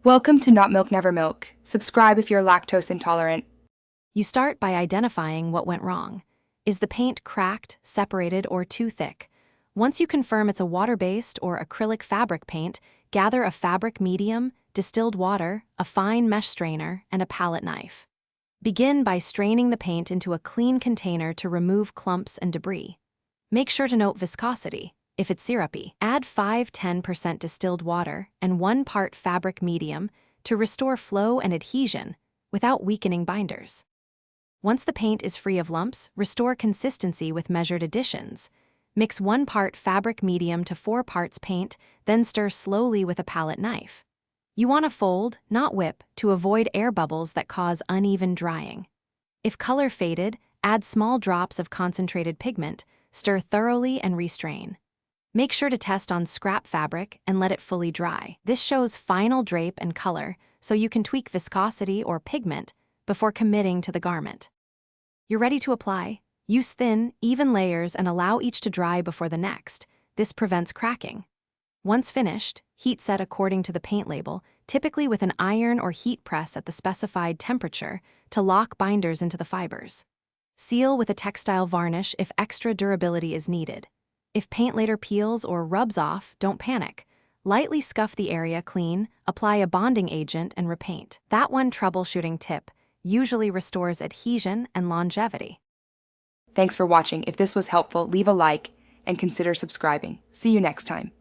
Welcome to Not Milk Never Milk. Subscribe if you're lactose intolerant. You start by identifying what went wrong. Is the paint cracked, separated, or too thick? Once you confirm it's a water-based or acrylic fabric paint, gather a fabric medium, distilled water, a fine mesh strainer, and a palette knife. Begin by straining the paint into a clean container to remove clumps and debris. Make sure to note viscosity. If it's syrupy, add 5–10% distilled water and 1 part fabric medium to restore flow and adhesion without weakening binders. Once the paint is free of lumps, restore consistency with measured additions. Mix 1 part fabric medium to 4 parts paint, then stir slowly with a palette knife. You want to fold, not whip, to avoid air bubbles that cause uneven drying. If color faded, add small drops of concentrated pigment, stir thoroughly and restrain. Make sure to test on scrap fabric and let it fully dry. This shows final drape and color, so you can tweak viscosity or pigment before committing to the garment. You're ready to apply. Use thin, even layers and allow each to dry before the next. This prevents cracking. Once finished, heat set according to the paint label, typically with an iron or heat press at the specified temperature to lock binders into the fibers. Seal with a textile varnish if extra durability is needed. If paint later peels or rubs off, don't panic. Lightly scuff the area clean, apply a bonding agent, and repaint. That one troubleshooting tip usually restores adhesion and longevity. Thanks for watching. If this was helpful, leave a like and consider subscribing. See you next time.